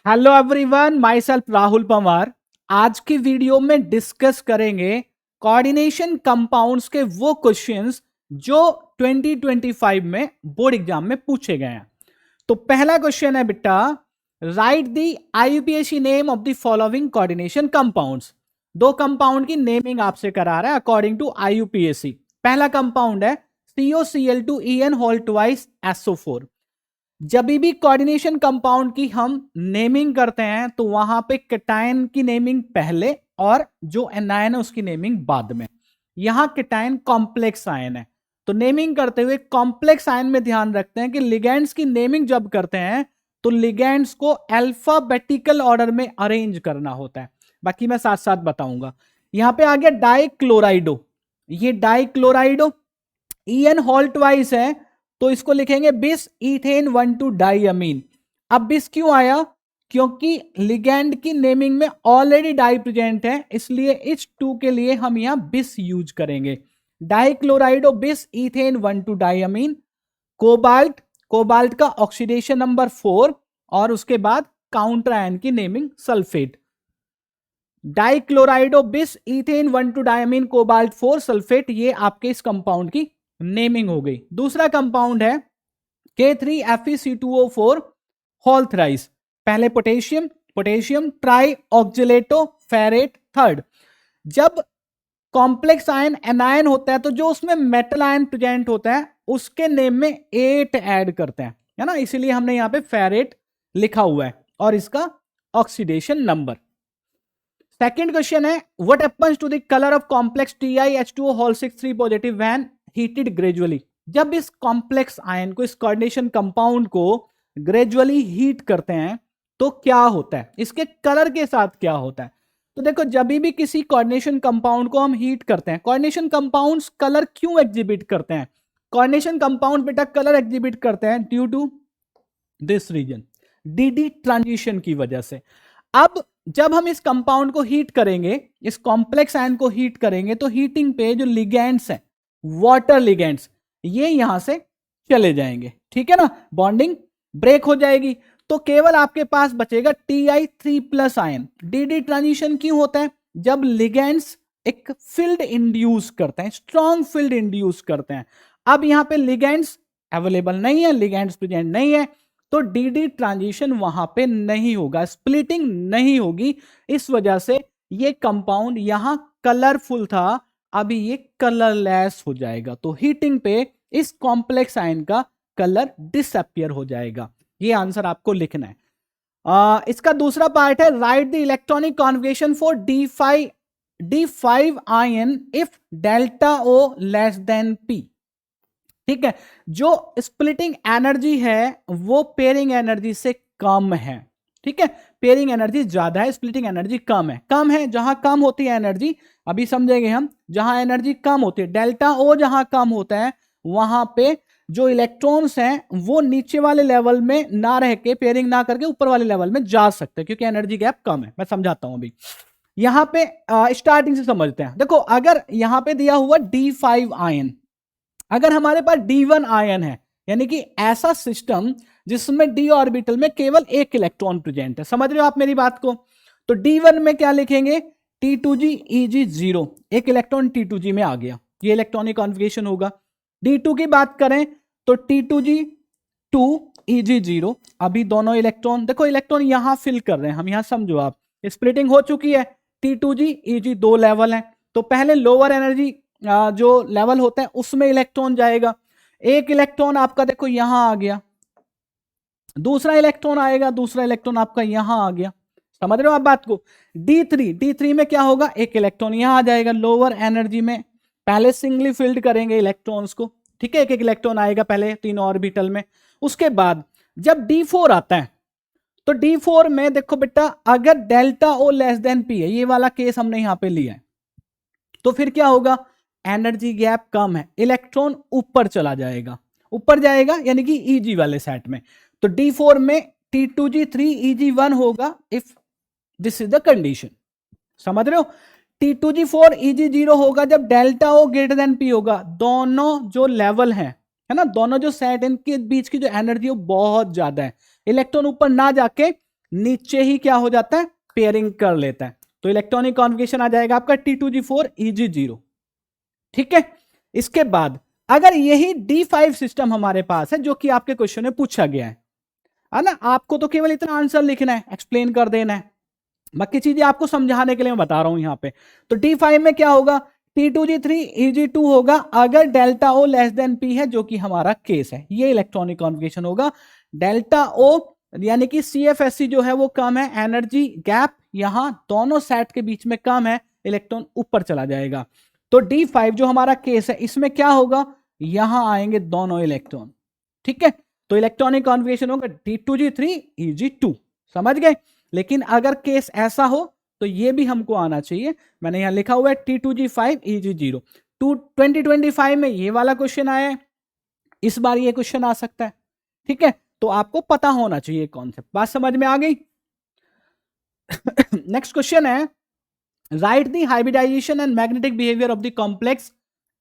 Hello everyone, my self Rahul Panwar. आज की video में डिस्कस करेंगे कोऑर्डिनेशन कंपाउंड्स के वो क्वेश्चंस जो 2025 में बोर्ड एग्जाम में पूछे गए हैं। तो पहला क्वेश्चन है बेटा, right the IUPAC name of the following coordination compounds. दो कंपाउंड की नेमिंग आपसे करा रहा है अकॉर्डिंग टू आईयूपीएसी। पहला कंपाउंड है COCl2En होल ट्वाइस SO4। जब भी कोऑर्डिनेशन कंपाउंड की हम नेमिंग करते हैं तो वहां पे केटायन की नेमिंग पहले और जो एनायन है उसकी नेमिंग बाद में। यहां केटायन कॉम्प्लेक्स आयन है, तो नेमिंग करते हुए कॉम्प्लेक्स आयन में ध्यान रखते हैं कि लिगेंड्स की नेमिंग जब करते हैं तो लिगेंड्स को अल्फाबेटिकल ऑर्डर में अरेंज करना होता है। बाकी मैं साथ साथ बताऊंगा। यहां पे आ गया डाइक्लोराइडो, ये डाइक्लोराइडो EN होल ट्वाइस है तो इसको लिखेंगे बिस इथेन 1,2 डाइअमीन। अब बिस क्यों आया? क्योंकि लिगेंड की नेमिंग में ऑलरेडी डाई प्रेजेंट है, इसलिए इस 2 के लिए हम यहां बिस यूज करेंगे। डाइक्लोराइडो बिस इथेन 1,2 डाइअमीन। कोबाल्ट, कोबाल्ट का ऑक्सीडेशन नंबर 4 और उसके बाद काउंटर आयन की नेमिंग सल्फेट। डाइक्लोराइडो बिस इथेन 1,2 डाइअमीन कोबाल्ट 4 सल्फेट, ये आपके इस कंपाउंड की नेमिंग हो गई। दूसरा कंपाउंड है K3FeC2O4 होल थ्राइस। पहले potassium, potassium tri oxalato ferrate third. जब कॉम्प्लेक्स आयन एनायन होता है तो जो उसमें मेटल आयन प्रेजेंट होता है उसके नेम में 8 ऐड करते हैं, है ना, इसीलिए हमने यहां पे फेरेट लिखा हुआ है और इसका ऑक्सीडेशन नंबर। सेकेंड क्वेश्चन है, what happens to the colour of complex TiH2O whole 6 3 positive when heated gradually. जब इस कॉम्प्लेक्स आयन को, इस कोऑर्डिनेशन कंपाउंड को ग्रेजुअली हीट करते हैं तो क्या होता है, इसके कलर के साथ क्या होता है। तो देखो, जब भी किसी कोऑर्डिनेशन कंपाउंड को हम हीट करते हैं, कोऑर्डिनेशन कंपाउंड्स कलर क्यों एग्जिबिट करते हैं? कोऑर्डिनेशन कंपाउंड बेटा कलर एग्जिबिट करते हैं due to this reason, DD transition की वजह से। अब जब हम इस कंपाउंड को हीट करेंगे, इस कॉम्प्लेक्स आयन को हीट करेंगे, तो हीटिंग पे जो लिगेंड्स हैं, वाटर लिगेंड्स, ये यहां से चले जाएंगे, ठीक है ना, बॉन्डिंग ब्रेक हो जाएगी। तो केवल आपके पास बचेगा Ti3+ आयन। DD ट्रांजिशन क्यों होता है? जब लिगेंड्स एक फील्ड इंड्यूस करते हैं, स्ट्रॉन्ग फील्ड इंड्यूस करते हैं। अब यहां पे लिगेंड्स अवेलेबल नहीं है, लिगेंड्स प्रेजेंट नहीं है, तो DD ट्रांजिशन वहां पे नहीं होगा, स्प्लिटिंग नहीं होगी। इस वजह से ये कंपाउंड यहां कलरफुल था, अभी ये कलरलेस हो जाएगा। तो हीटिंग पे इस कॉम्प्लेक्स आयन का कलर डिसअपियर हो जाएगा। ये आंसर आपको लिखना है। इसका दूसरा पार्ट है, right the electronic configuration for D5 ion if delta O less than P। ठीक है, जो स्प्लिटिंग एनर्जी है वो पेयरिंग एनर्जी से कम है। ठीक है, पेयरिंग एनर्जी ज्यादा है, स्प्लिटिंग एनर्जी कम है। कम है, जहां कम होती है एनर्जी, अभी समझेंगे हम, जहां एनर्जी कम होती है, डेल्टा ओ जहां कम होता है, वहां पे जो इलेक्ट्रॉन्स हैं वो नीचे वाले लेवल में ना रह के, पेयरिंग ना करके ऊपर वाले लेवल में जा सकते हैं, क्योंकि एनर्जी गैप कम है। मैं समझाता हूं अभी। यहां पे स्टार्टिंग से समझते हैं। देखो, अगर यहां पे दिया हुआ D5 आयन, अगर हमारे पास D1 आयन है, यानी कि ऐसा सिस्टम जिसमें D ऑर्बिटल में केवल एक इलेक्ट्रॉन प्रेजेंट है, समझ रहे हो आप मेरी बात को? तो D1 में क्या लिखेंगे? T2G Eg0, एक इलेक्ट्रॉन T2G में आ गया, ये इलेक्ट्रॉनिक कॉन्फिगरेशन होगा। D2 की बात करें तो T2G 2 Eg0, अभी दोनों इलेक्ट्रॉन, देखो इलेक्ट्रॉन यहां फिल कर रहे हैं हम, यहां समझो आप, स्प्लिटिंग हो चुकी है। T2G Eg 2 लेवल है, तो पहले लोअर एनर्जी जो लेवल होता है उसमें इलेक्ट्रॉन जाएगा। एक इलेक्ट्रॉन आपका देखो यहां आ गया, दूसरा इलेक्ट्रॉन आएगा, दूसरा इलेक्ट्रॉन आपका यहां आ गया। समझ रहे हो आप बात को? D3 में क्या होगा? एक इलेक्ट्रॉन यहां आ जाएगा। लोअर एनर्जी में पहले सिंगली फिल्ड करेंगे इलेक्ट्रॉन्स को, ठीक है, एक एक इलेक्ट्रॉन आएगा पहले तीनों ऑर्बिटल में। उसके बाद जब D4 आता है तो D4 में देखो बेटा, अगर delta O less than P है, ये वाला केस हमने यहां पे लिया है, तो फिर क्या होगा? एनर्जी गैप कम है, इलेक्ट्रॉन ऊपर चला जाएगा, ऊपर जाएगा यानी कि Eg वाले सेट में। तो D4 में T2G3 Eg1 होगा if this is the condition. समझ रहे हो? T2G4 Eg0 होगा जब delta O greater than P होगा। दोनों जो लेवल है ना, दोनों जो सेट, इनके बीच की जो एनर्जी है बहुत ज्यादा है, इलेक्ट्रॉन ऊपर ना जाके नीचे ही क्या हो जाता है, पेयरिंग कर लेता है। तो इलेक्ट्रॉनिक कॉन्फिगरेशन आ जाएगा आपका T2G4 EG0। ठीक है, इसके बाद अगर यही D5 सिस्टम हमारे पास है जो कि आपके क्वेश्चन में पूछा गया है ना, आपको तो केवल इतना आंसर लिखना है, एक्सप्लेन कर देना है, बाकी चीजें आपको समझाने के लिए मैं बता रहा हूं यहां पे। तो D5 में क्या होगा, T2G3 EG2 होगा अगर delta O less than P है, जो कि हमारा केस है। ये इलेक्ट्रॉनिक कॉन्फिगरेशन होगा। डेल्टा O यानी कि CFSC जो है वो कम है, एनर्जी गैप यहां दोनों सेट के बीच में कम है, इलेक्ट्रॉन ऊपर चला जाएगा। तो D5 जो हमारा केस है इसमें क्या होगा, यहां आएंगे दोनों इलेक्ट्रॉन। ठीक है, तो इलेक्ट्रॉनिक कॉन्फिगरेशन होगा T2G3 EG2। समझ गए। लेकिन अगर केस ऐसा हो तो ये भी हमको आना चाहिए, मैंने यहां लिखा हुआ है T2G5 EG0। 2025 में ये वाला क्वेश्चन आया है, इस बार ये क्वेश्चन आ सकता है। ठीक है, तो आपको पता होना चाहिए कॉन्सेप्ट। बात समझ में आ गई। नेक्स्ट क्वेश्चन है, right the hybridization and magnetic behaviour of the complex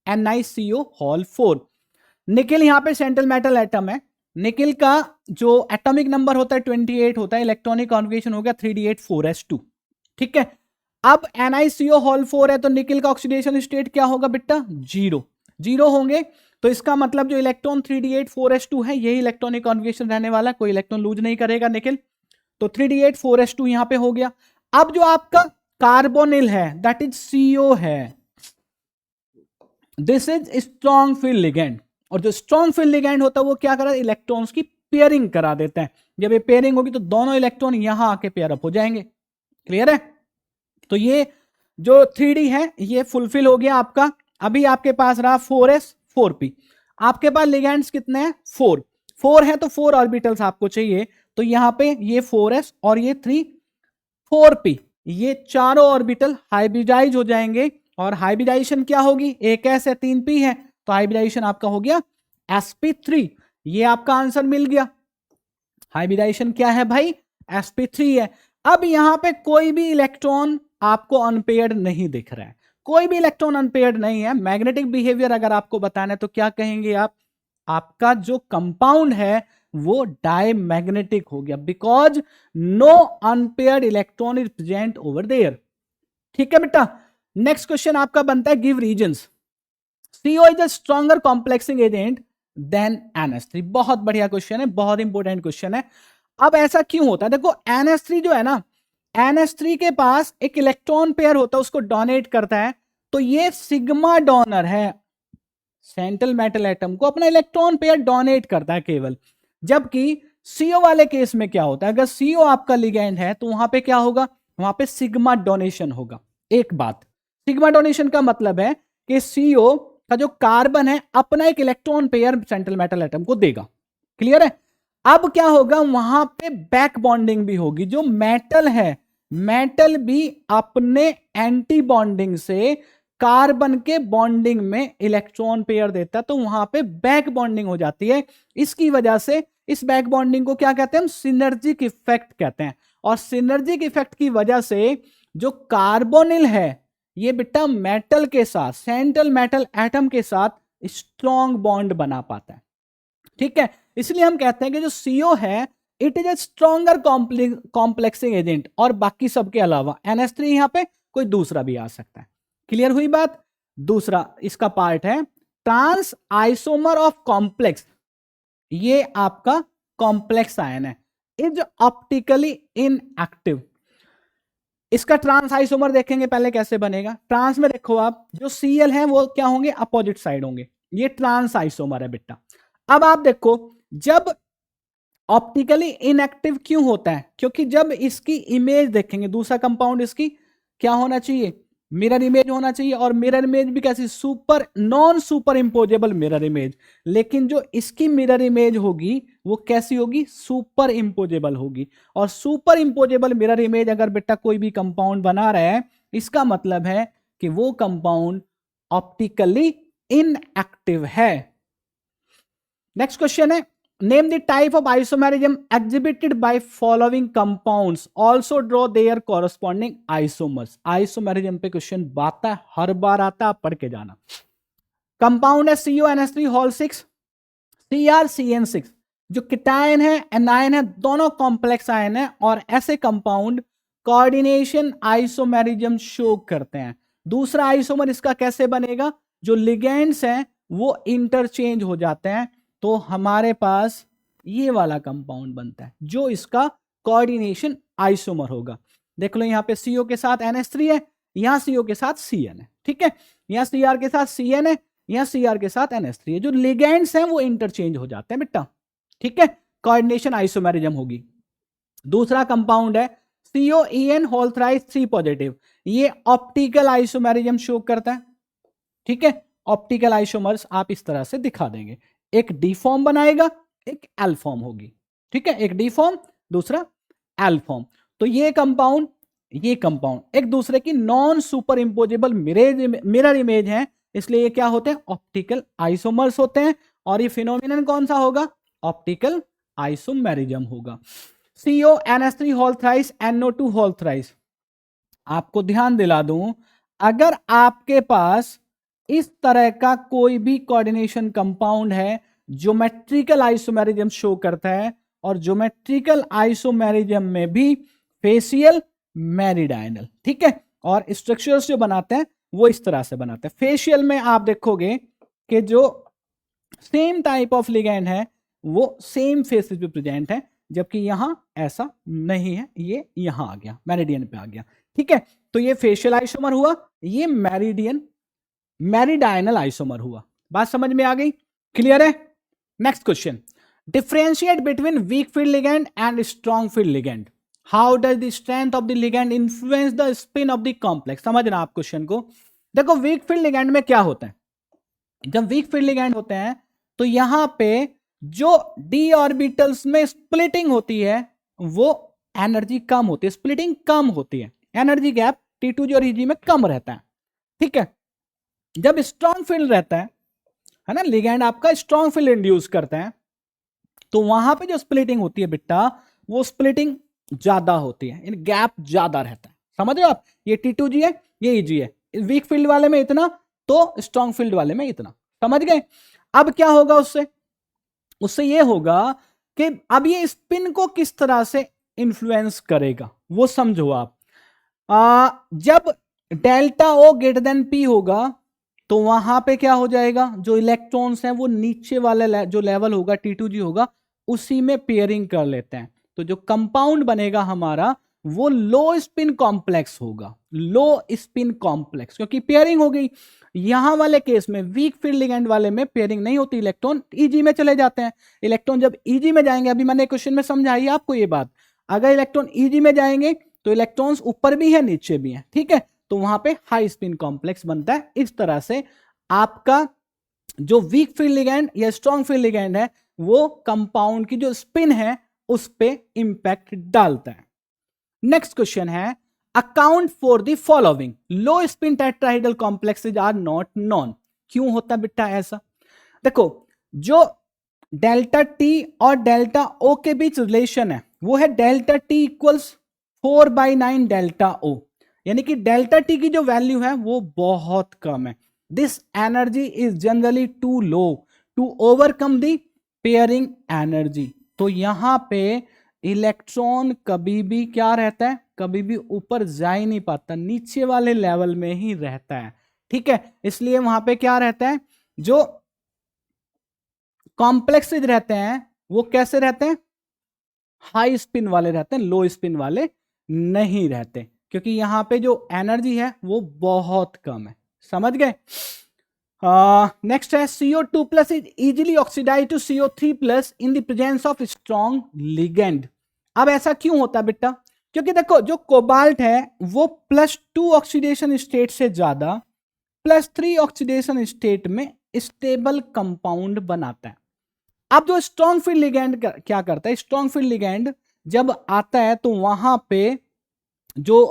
NiCO hall 4। Nickel यहां पे सेंट्रल मेटल एटम है, निकेल का जो एटॉमिक नंबर होता है 28 होता है, इलेक्ट्रॉनिक कॉन्फिगरेशन हो गया 3D8 4s2। ठीक है, अब NiCO हॉल 4 है तो निकेल का ऑक्सीडेशन स्टेट क्या होगा बेटा, 0 होंगे। तो इसका मतलब जो इलेक्ट्रॉन 3D8 4s2 है यही इलेक्ट्रॉनिक कॉन्फिगरेशन रहने वाला, कोई इलेक्ट्रॉन लूज नहीं करेगा निकेल। तो 3D8 4s2 यहां पे हो गया। अब जो आपका कार्बोनिल है दैट इज CO है, this is strong field ligand, और जो स्ट्रॉन्ग फील्ड लिगेंड होता है वो क्या करा, इलेक्ट्रॉन्स की पेयरिंग करा देता है। जब ये पेयरिंग होगी तो दोनों इलेक्ट्रॉन यहां आके पेयर अप हो जाएंगे। क्लियर है। तो ये जो 3D है ये फुलफिल हो गया आपका। अभी आपके पास रहा 4s 4p, आपके पास लिगेंड्स कितने हैं, 4 है तो 4 ऑर्बिटल्स आपको चाहिए। तो यहां पे ये 4s और ये 4p, ये चारों ऑर्बिटल हाइब्रिडाइज हो जाएंगे। और हाइब्रिडाइजेशन क्या होगी, एक s है 3p है, तो हाइब्रिडाइजेशन आपका हो गया sp3। ये आपका आंसर मिल गया। हाइब्रिडाइजेशन क्या है भाई, sp3 है। अब यहां पे कोई भी इलेक्ट्रॉन आपको अनपेयर्ड नहीं दिख रहा है, कोई भी इलेक्ट्रॉन अनपेयर्ड नहीं है। मैग्नेटिक बिहेवियर अगर आपको बताना है तो क्या कहेंगे आप, आपका जो कंपाउंड है वो डायमैग्नेटिक हो गया, because no unpaired electron is present over there. ठीक है बेटा। नेक्स्ट क्वेश्चन आपका बनता है, give reasons. CO is a stronger complexing agent than NS3। बहुत बढ़िया क्वेश्चन है, बहुत इंपॉर्टेंट क्वेश्चन है। अब ऐसा क्यों होता है, देखो NS3 जो है ना, NS3 के पास एक इलेक्ट्रॉन पेयर होता है, उसको डोनेट करता है। तो ये सिग्मा डोनर है, सेंट्रल मेटल एटम को अपना इलेक्ट्रॉन पेयर डोनेट करता है केवल। जबकि CO वाले केस में क्या होता है, अगर CO आपका लिगेंड है तो वहां पे क्या होगा, वहां पे सिग्मा डोनेशन होगा। एक बात, सिग्मा डोनेशन का मतलब है कि CO का जो कार्बन है अपना एक electron pair central metal atom को देगा। क्लियर है। अब क्या होगा, वहां पे बैक बॉन्डिंग भी होगी। जो मेटल है, मेटल भी अपने एंटी बॉन्डिंग से कार्बन के बॉन्डिंग में इलेक्ट्रॉन पेयर देता है, तो वहां पे बैक बॉन्डिंग हो जाती है। इसकी वजह से इस बैक बॉन्डिंग को क्या कहते हैं, हम सिनर्जिक इफेक्ट कहते हैं। और सिनर्जिक इफेक्ट की वजह से जो कार्बोनिल है ये बेटा मेटल के साथ, सेंट्रल मेटल एटम के साथ स्ट्रॉन्ग बॉन्ड बना पाता है। ठीक है, इसलिए हम कहते हैं कि जो CO है it is a stronger complexing agent, और बाकी सबके अलावा NH3 यहां पे कोई दूसरा भी आ सकता है। क्लियर हुई बात। दूसरा इसका पार्ट है ट्रांस आइसोमर ऑफ कॉम्प्लेक्स, ये आपका कॉम्प्लेक्स आयन है, इज ऑप्टिकली इनएक्टिव। इसका ट्रांस आइसोमर देखेंगे पहले कैसे बनेगा। ट्रांस में देखो आप, जो Cl है वो क्या होंगे, अपोजिट साइड होंगे, ये ट्रांस आइसोमर है बेटा। अब आप देखो, जब ऑप्टिकली इनएक्टिव क्यों होता है, क्योंकि जब इसकी इमेज देखेंगे, दूसरा कंपाउंड इसकी क्या होना चाहिए, मिरर इमेज होना चाहिए। और मिरर इमेज भी कैसी, super non super imposable mirror image. लेकिन जो इसकी मिरर इमेज होगी वो कैसी होगी, सुपर इंपोजेबल होगी। और सुपर इंपोजेबल मिरर इमेज अगर बेटा कोई भी कंपाउंड बना रहा है, इसका मतलब है कि वो कंपाउंड ऑप्टिकली इनएक्टिव है। नेक्स्ट क्वेश्चन है, name the type of isomerism exhibited by following compounds, also draw there corresponding isomers. Isomerism पे क्वेश्चन आता है, हर बार आता है, पढ़ के जाना। कंपाउंड है CONH3 हॉल 6, CrCN6। जो कीटायन है, एनायन है, दोनों कॉम्प्लेक्स आयन है और ऐसे कंपाउंड कोऑर्डिनेशन आइसोमेरिज्म शो करते हैं। दूसरा आइसोमर इसका कैसे बनेगा, जो लिगेंड्स हैं वो इंटरचेंज हो जाते हैं, तो हमारे पास ये वाला कंपाउंड बनता है जो इसका कोऑर्डिनेशन आइसोमर होगा। देख लो यहाँ पे CO के साथ NH3 है, यहाँ CO के साथ CN है, ठीक है, यहाँ CR के साथ CN है, यहाँ CR के साथ NH3 है। जो लिगेंड्स हैं वो इंटरचेंज हो जाते हैं बेटा, ठीक है, कोऑर्डिनेशन आइसोमेरिज्म होगी। दूसरा कंपाउंड है COEN होल थ्राइस 3 पॉजिटिव, ये ऑप्टिकल आइसोमेरिज्म शो करता है, ठीक है। ऑप्टिकल आइसोमर्स आप इस तरह से दिखा देंगे, एक डी फॉर्म बनाएगा, एक एल फॉर्म होगी, ठीक है, एक डी फॉर्म, दूसरा एल फॉर्म। तो ये कंपाउंड एक दूसरे की non super imposable mirror image है, इसलिए ये क्या होते हैं, ऑप्टिकल आइसोमर्स होते हैं। और ये फिनोमिनन कौन सा होगा, ऑप्टिकल आइसोमेरिज्म होगा। CONH3 whole thrice NO2 whole thrice, आपको ध्यान दिला दूं, अगर आपके पास इस तरह का कोई भी कोऑर्डिनेशन कंपाउंड है, ज्योमेट्रिकल आइसोमेरिज्म शो करता है, और ज्योमेट्रिकल आइसोमेरिज्म में भी फेशियल मेरिडायनल, ठीक है, और स्ट्रक्चर्स जो बनाते हैं वो इस तरह से बनाते हैं। फेशियल में आप देखोगे कि जो सेम टाइप ऑफ लिगेंड है वो सेम फेसेस पे प्रेजेंट है, जबकि यहां ऐसा नहीं है, ये यहां आ गया, मेरिडियन पे आ गया, ठीक है। तो ये फेशियल आइसोमर हुआ, ये मेरिडायनल आइसोमर हुआ। बात समझ में आ गई, क्लियर है। Next question, differentiate between weak field ligand and strong field ligand, how does the strength of the ligand influence the spin off the complex. समझना आप क्वेश्चन को। देखो वीक फील्ड लिगेंड में क्या होता है, जब वीक फील्ड लिगेंड होते हैं तो यहां पे जो डी ऑर्बिटल्स में स्प्लिटिंग होती है वो एनर्जी कम होती है, स्प्लिटिंग कम होती है, एनर्जी गैप T2G और EG में कम रहता है, ठीक है। जब स्ट्रॉन्ग फील्ड रहता है ना, लिगेंड आपका स्ट्रॉन्ग फील्ड इंड्यूस करता है, तो वहां पे जो स्प्लिटिंग होती है बेटा, वो स्प्लिटिंग ज्यादा होती है, इन गैप ज्यादा रहता है, समझ रहे हो आप। ये T2G है, ये EG है, वीक फील्ड वाले में इतना, तो स्ट्रॉन्ग फील्ड वाले में इतना, समझ गए। अब क्या होगा उससे ये होगा कि अब ये स्पिन को किस तरह से इंफ्लुएंस करेगा वो समझो आप। जब delta O greater than P होगा तो वहां पे क्या हो जाएगा, जो इलेक्ट्रॉन्स हैं वो नीचे वाला जो लेवल होगा T2G होगा, उसी में पेयरिंग कर लेते हैं, तो जो कंपाउंड बनेगा हमारा वो लो स्पिन कॉम्प्लेक्स होगा, लो स्पिन कॉम्प्लेक्स, क्योंकि पेयरिंग हो गई। यहां वाले केस में वीक फील्ड लिगेंड वाले में पेयरिंग नहीं होती, इलेक्ट्रॉन EG में चले जाते हैं। इलेक्ट्रॉन जब EG में जाएंगे, अभी मैंने क्वेश्चन में समझाई आपको ये बात, अगर इलेक्ट्रॉन EG में जाएंगे तो इलेक्ट्रॉन्स ऊपर भी है नीचे भी है, ठीक है, तो वहां पे हाई स्पिन कॉम्प्लेक्स बनता है। इस तरह से आपका जो वीक फील्ड लिगेंड या स्ट्रॉन्ग फील्ड लिगेंड है वो कंपाउंड की जो स्पिन है उस पे इंपैक्ट डालता है। नेक्स्ट क्वेश्चन है, account for the following, low spin tetrahedral complexes are not known. क्यों होता बेटा ऐसा, देखो जो डेल्टा T और डेल्टा O के बीच रिलेशन है वो है delta T equals 4/9 delta O, यानी कि डेल्टा T की जो वैल्यू है वो बहुत कम है। This energy is generally too low to overcome the pairing energy. तो यहां पे इलेक्ट्रॉन कभी भी क्या रहता है, कभी भी ऊपर जा ही नहीं पाता, नीचे वाले लेवल में ही रहता है, ठीक है। इसलिए वहां पे क्या रहता है, जो कॉम्प्लेक्सेज रहते हैं वो कैसे रहते हैं, हाई स्पिन वाले रहते हैं, लो स्पिन वाले नहीं रहते, क्योंकि यहां पे जो एनर्जी है वो बहुत कम है, समझ गए। नेक्स्ट है, CO2 plus is easily oxidise to CO3 plus in the presence of strong ligand. अब ऐसा क्यों होता है बेटा, क्योंकि देखो जो कोबाल्ट है वो +2 ऑक्सीडेशन स्टेट से ज्यादा +3 ऑक्सीडेशन स्टेट में स्टेबल कंपाउंड बनाता है। अब जो स्ट्रॉन्ग फील्ड लिगेंड क्या करता है, स्ट्रॉन्ग फील्ड लिगेंड जब आता है तो वहां पे जो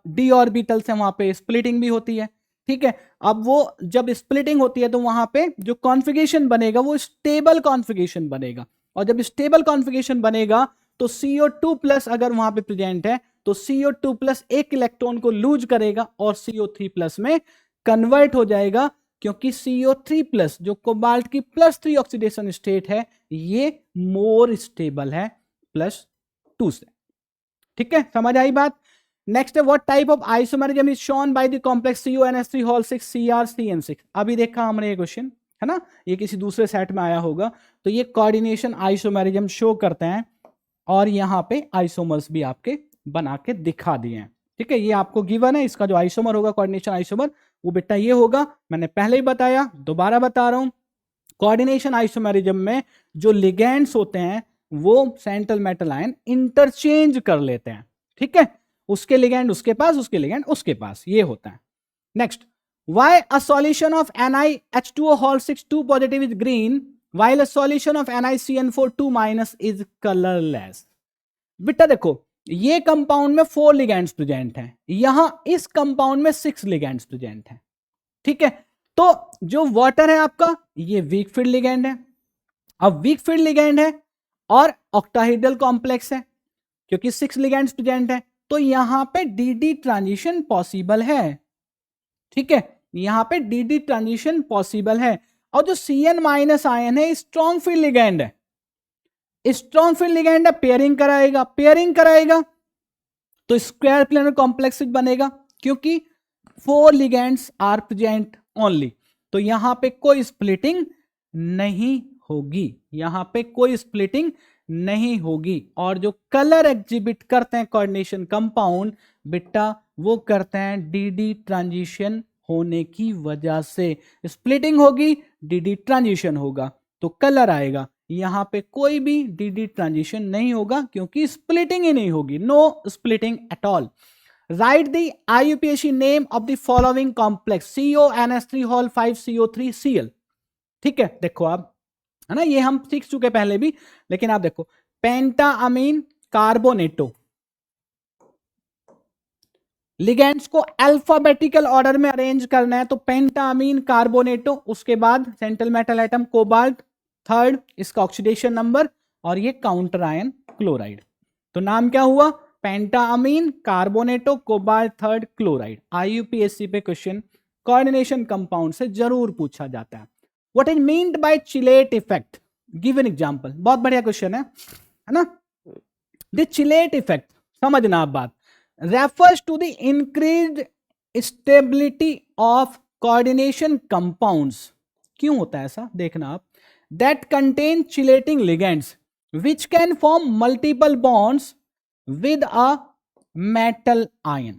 डी ऑर्बिटल्स है वहां पे स्प्लिटिंग भी होती है, ठीक है। अब वो जब स्प्लिटिंग होती है तो वहां पे जो कॉन्फ़िगरेशन बनेगा वो स्टेबल कॉन्फ़िगरेशन बनेगा, और जब स्टेबल कॉन्फ़िगरेशन बनेगा तो CO2 प्लस अगर वहां पे प्रेजेंट है तो CO2 प्लस एक इलेक्ट्रॉन को लूज करेगा और CO3 प्लस में कन्वर्ट हो जाएगा, क्योंकि CO3 प्लस जो कोबाल्ट की +3 ऑक्सीडेशन स्टेट है ये मोर स्टेबल है +2 से। ठीक है, समझ आई बात। नेक्स्ट है what type of isomerism is shown by the complex CONH3 whole 6 CrCN6। अभी देखा हमने ये क्वेश्चन, है ना, ये किसी दूसरे सेट में आया होगा। तो ये कोऑर्डिनेशन आइसोमेरिज्म शो करते हैं और यहां पे आइसोमर्स भी आपके बना के दिखा दिए हैं। ठीक है, ये आपको गिवन है, इसका जो आइसोमर होगा कोऑर्डिनेशन आइसोमर वो बेटा ये होगा, मैंने पहले ही बताया, दोबारा बता रहा हूं। कोऑर्डिनेशन आइसोमेरिज्म में जो लिगेंड्स होते हैं वो सेंट्रल मेटल आयन इंटरचेंज कर लेते हैं। ठीक है, उसके लिगेंड उसके पास, उसके लिगेंड उसके पास, ये होता है। Next, why a solution of NiH2O whole 6 2 positive is green while a solution of NiCN4 2 minus is colorless। बेटा देखो, ये कंपाउंड में 4 लिगेंड्स प्रेजेंट हैं, यहां इस कंपाउंड में 6 लिगेंड्स प्रेजेंट हैं। ठीक है, तो जो वाटर है आपका ये वीक फील्ड लिगेंड है। अब वीक फील्ड लिगेंड है और ऑक्टाहेड्रल कॉम्प्लेक्स है, क्योंकि 6 लिगेंड्स प्रेजेंट है, तो यहां पे डी ट्रांजिशन पॉसिबल है। ठीक है, यहां पे डी ट्रांजिशन पॉसिबल है। और जो CN माइनस आयन है स्ट्रॉन्ग फील्ड लिगेंड है, स्ट्रॉन्ग फील्ड लिगेंड है, पेयरिंग कराएगा तो स्क्वायर प्लेनर कॉम्प्लेक्स बनेगा, क्योंकि 4 लिगेंड्स आर प्रेजेंट ओनली। तो यहां पे कोई स्प्लिटिंग नहीं होगी, यहां पे कोई स्प्लिटिंग नहीं होगी। और जो कलर एग्जिबिट करते हैं कोऑर्डिनेशन कंपाउंड बेटा वो करते हैं डी ट्रांजिशन होने की वजह से। स्प्लिटिंग होगी, डी ट्रांजिशन होगा तो कलर आएगा। यहां पे कोई भी डी ट्रांजिशन नहीं होगा क्योंकि स्प्लिटिंग ही नहीं होगी, no splitting at all. Write the IUPAC name of the following complex CONH3 whole 5 CO3 Cl। ठीक है, देखो आप, है ना, ये हम सीख चुके पहले भी, लेकिन आप देखो पेंटाअमीन कार्बोनेटो, लिगेंड्स को अल्फाबेटिकल ऑर्डर में अरेंज करना है तो पेंटाअमीन कार्बोनेटो, उसके बाद central metal atom cobalt, third इसका ऑक्सीडेशन नंबर, और ये काउंटर आयन क्लोराइड। तो नाम क्या हुआ, पेंटाअमीन कार्बोनेटो कोबाल्ट थर्ड क्लोराइड। IUPAC पे क्वेश्चन कोऑर्डिनेशन कंपाउंड से जरूर पूछा जाता है। What is meant by chelate effect, give an example. बहुत बढ़िया क्वेश्चन है ना। द चिलेट इफेक्ट, समझना आप बात, refers to the increased stability of coordination compounds। क्यों होता है ऐसा, देखना आप, that contain chelating ligands which can form multiple bonds with a metal ion।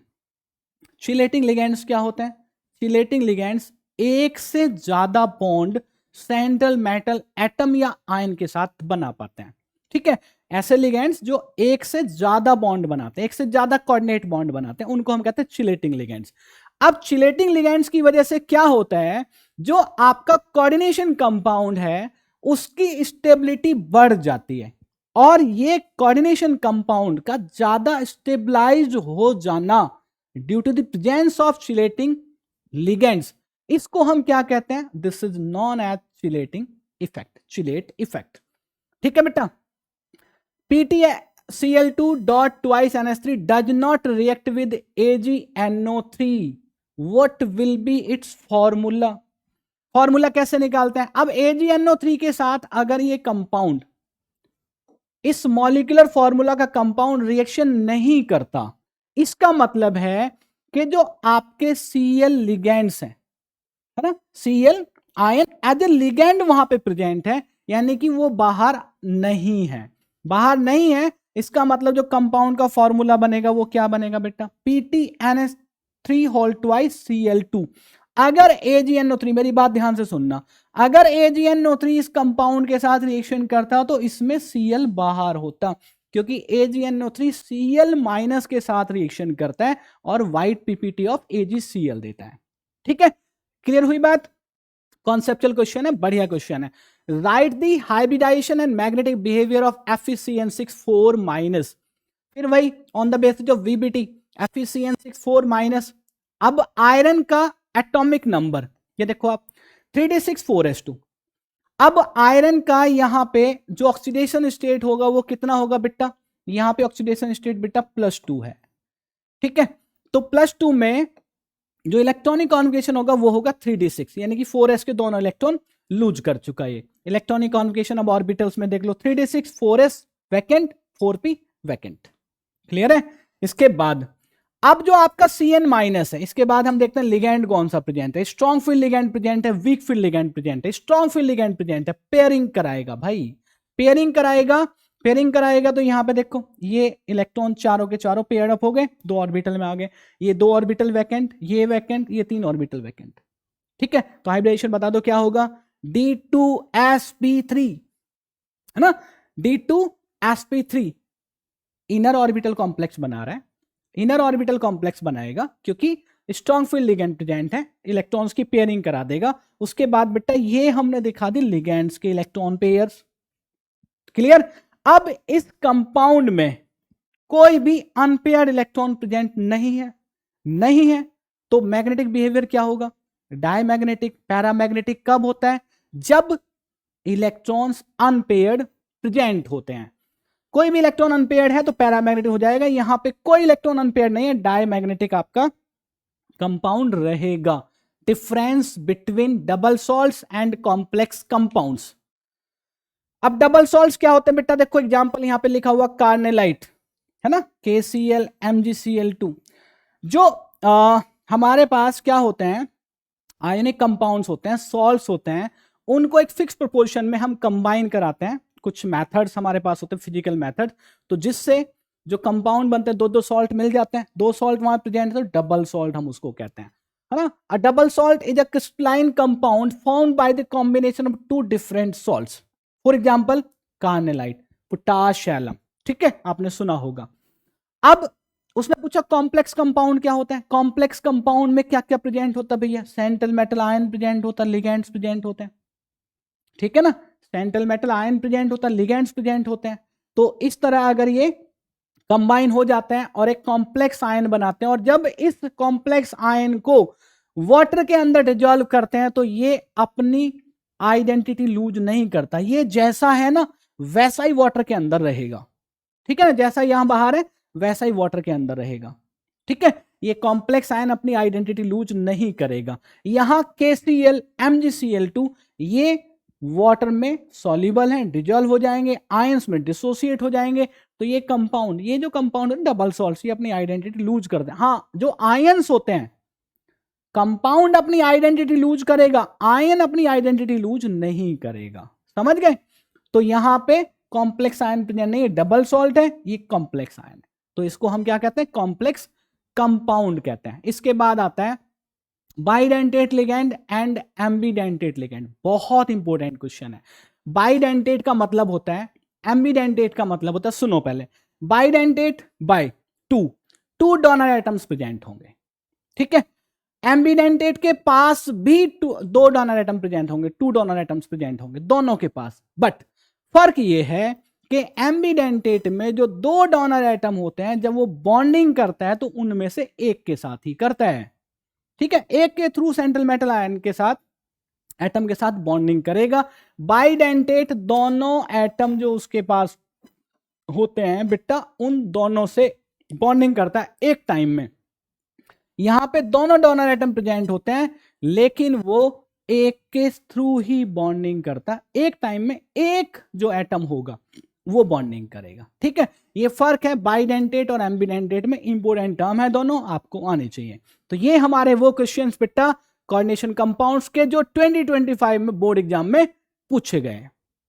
Chelating ligands क्या होते हैं, चिलेटिंग लिगेंड्स एक से ज्यादा बॉन्ड सेंट्रल मेटल एटम या आयन के साथ बना पाते हैं। ठीक है, ऐसे लिगेंड्स जो एक से ज्यादा बॉन्ड बनाते हैं, एक से ज्यादा कोऑर्डिनेट बॉन्ड बनाते हैं, उनको हम कहते हैं चिलेटिंग लिगेंड्स। अब चिलेटिंग लिगेंड्स की वजह से क्या होता है, जो आपका कोऑर्डिनेशन कंपाउंड है उसकी स्टेबिलिटी बढ़ जाती है, और ये कोऑर्डिनेशन कंपाउंड का ज्यादा स्टेबलाइज्ड हो जाना due to the presence of chelating ligands, इसको हम क्या कहते हैं, this is known as chelating effect, chelate effect. ठीक है बेटा, PtCl2 dot twice NH3 does not react with AgNO3, what will be its formula। Formula कैसे निकालते हैं, अब AgNO3 के साथ अगर ये कंपाउंड इस मॉलिक्यूलर फॉर्मूला का कंपाउंड रिएक्शन नहीं करता, इसका मतलब है कि जो आपके Cl लिगेंड्स हैं, है ना, Cl ion as a ligand वहां पे प्रेजेंट है, यानी कि वो बाहर नहीं है, बाहर नहीं है। इसका मतलब जो कंपाउंड का फॉर्मूला बनेगा वो क्या बनेगा बेटा, PtNH3 होल ट्वाइस Cl2। अगर AgNO3, मेरी बात ध्यान से सुनना, अगर AgNO3 इस कंपाउंड के साथ रिएक्शन करता तो इसमें Cl बाहर होता, क्योंकि AgNO3 Cl माइनस के साथ रिएक्शन करता है और व्हाइट PPT ऑफ AgCl देता है। ठीक है, क्लियर हुई बात। कॉन्सेप्चुअल क्वेश्चन है, बढ़िया क्वेश्चन है। Right the hybridization and magnetic behaviour of FeCN6 4-। फिर वही on the basis of VBT FeCN6 4-। अब आयरन का एटॉमिक नंबर, ये देखो आप 3d6 अब आयरन का यहां पे जो ऑक्सीडेशन स्टेट होगा वो कितना होगा बेटा, यहां पे ऑक्सीडेशन स्टेट बेटा +2 है। ठीक है, तो +2 में जो इलेक्ट्रॉनिक कॉन्वोकेशन होगा वो होगा 3d6, यानी कि 4s के दोनों इलेक्ट्रॉन लूज कर चुका है। इलेक्ट्रॉनिक कॉन्वोकेशन अब ऑर्बिटल्स में देख लो, 3d6 4s vacant 4p vacant. Clear है? इसके बाद अब जो आपका Cn माइनस है, इसके बाद हम देखते हैं लिगैंड कौन सा प्रेजेंट है। स्ट्रॉन्ग फील्ड लिगैंड प्रेजेंट है, वीक फील्ड लिगैंड प्रेजेंट है। स्ट्रॉन्ग फील्ड लिगैंड प्रेजेंट है, पेयरिंग कराएगा भाई, पेयरिंग कराएगा। पेयरिंग कराएगा तो यहां पे देखो ये इलेक्ट्रॉन चारों के चारों पेयर अप हो गए, 2 ऑर्बिटल में आ गए। ये 2 ऑर्बिटल वैकेंट, ये वैकेंट, ये 3 ऑर्बिटल वैकेंट। ठीक है, तो हाइब्रिडेशन बता दो क्या होगा, D2sp3 है ना, D2sp3 इनर ऑर्बिटल कॉम्प्लेक्स बना रहा है, इनर ऑर्बिटल कॉम्प्लेक्स बनाएगा क्योंकि स्ट्रॉन्ग फील्ड लिगैंड प्रेजेंट है, इलेक्ट्रॉन्स की पेयरिंग करा देगा। उसके बाद बेटा ये हमने दिखा दी लिगैंड्स के इलेक्ट्रॉन पेयर्स। क्लियर? अब इस कंपाउंड में कोई भी अनपेयर्ड इलेक्ट्रॉन प्रेजेंट नहीं है, नहीं है, तो मैग्नेटिक बिहेवियर क्या होगा, डायमैग्नेटिक। पैरामैग्नेटिक कब होता है, जब इलेक्ट्रॉन्स अनपेयर्ड प्रेजेंट होते हैं। कोई भी इलेक्ट्रॉन अनपेयर्ड है तो पैरामैग्नेटिक हो जाएगा, यहां पे कोई इलेक्ट्रॉन अनपेयर्ड नहीं है, डायमैग्नेटिक आपका कंपाउंड रहेगा। Difference between double salts and complex compounds. अब डबल सॉल्ट्स क्या होते हैं बेटा, देखो एग्जांपल यहां पे लिखा हुआ कार्नेलाइट है ना, KCl MgCl2। जो हमारे पास क्या होते हैं, आयनिक कंपाउंड्स होते हैं, सॉल्ट्स होते हैं, उनको एक फिक्स प्रोपोर्शन में हम कंबाइन कराते हैं। कुछ मेथड्स हमारे पास होते हैं, फिजिकल मेथड, तो जिससे जो कंपाउंड बनते हैं, 2-2 सॉल्ट मिल जाते हैं, 2 सॉल्ट वहां प्रेजेंट है तो डबल सॉल्ट हम उसको कहते हैं, है ना। A double salt is a crystalline compound formed by the combination of 2 different salts. For example carnallite, potash alum, ठीक है, आपने सुना होगा। अब उसने पूछा कॉम्प्लेक्स कंपाउंड क्या होता है। कॉम्प्लेक्स कंपाउंड में क्या क्या प्रेजेंट होता है भैया, सेंट्रल मेटल आयन प्रेजेंट होता है, लिगैंड्स प्रेजेंट होते हैं, ठीक है ना, सेंट्रल मेटल आयन प्रेजेंट होता है, लिगैंड्स प्रेजेंट होते हैं। तो इस तरह अगर ये कंबाइन हो जाते हैं और एक कॉम्प्लेक्स आयन बनाते हैं, और जब इस कॉम्प्लेक्स आयन को वाटर के अंदर डिजॉल्व करते हैं तो ये अपनी आइडेंटिटी लूज नहीं करता, ये जैसा है ना वैसा ही वाटर के अंदर रहेगा, ठीक है ना, जैसा यहां बाहर है वैसा ही वाटर के अंदर रहेगा, ठीक है। ये कॉम्प्लेक्स आयन अपनी आइडेंटिटी लूज नहीं करेगा। यहां KCl MgCl2 ये वाटर में सॉल्युबल हैं, डिजॉल्व हो जाएंगे, आयंस में डिसोसिएट हो जाएंगे, तो ये कंपाउंड, ये जो कंपाउंड है डबल सॉल्ट्स, ये अपनी आइडेंटिटी लूज कर दे। हाँ, जो आयंस होते हैं, कंपाउंड अपनी आइडेंटिटी लूज करेगा, आयन अपनी आइडेंटिटी लूज नहीं करेगा, समझ गए। तो यहां पे कॉम्प्लेक्स आयन प्रेजेंट नहीं है, डबल सॉल्ट है, ये कॉम्प्लेक्स आयन है, तो इसको हम क्या कहते हैं, कॉम्प्लेक्स कंपाउंड कहते हैं। इसके बाद आता है बाइडेंटेट लिगैंड एंड एम्बिडेंटेट लिगैंड। बहुत इंपॉर्टेंट क्वेश्चन है। बाइडेंटेट का मतलब होता है, एम्बिडेंटेट का मतलब होता है, सुनो पहले, bidentate by two donor atoms present होंगे, ठीक है। एम्बिडेंटेट के पास भी 2 डोनर एटम प्रेजेंट होंगे, 2 डोनर एटम्स प्रेजेंट होंगे दोनों के पास। बट फर्क ये है कि एम्बिडेंटेट में जो 2 डोनर एटम होते हैं, जब वो बॉन्डिंग करता है तो उनमें से एक के साथ ही करता है, ठीक है, एक के थ्रू सेंट्रल मेटल आयन के साथ, एटम के साथ बॉन्डिंग करेगा। बाइडेंटेट दोनों एटम जो उसके पास होते हैं बेटा, उन दोनों से बॉन्डिंग करता है एक टाइम में। यहां पे दोनों डोनर एटम प्रेजेंट होते हैं, लेकिन वो एक के थ्रू ही बॉन्डिंग करता है, एक टाइम में एक जो एटम होगा वो बॉन्डिंग करेगा, ठीक है। ये फर्क है बाइडेंटेट और एम्बिडेंटेट में, इंपोर्टेंट टर्म है दोनों, आपको आने चाहिए। तो ये हमारे वो क्वेश्चंस बेटा कोऑर्डिनेशन कंपाउंड्स के जो 2025 में बोर्ड एग्जाम में पूछे गए।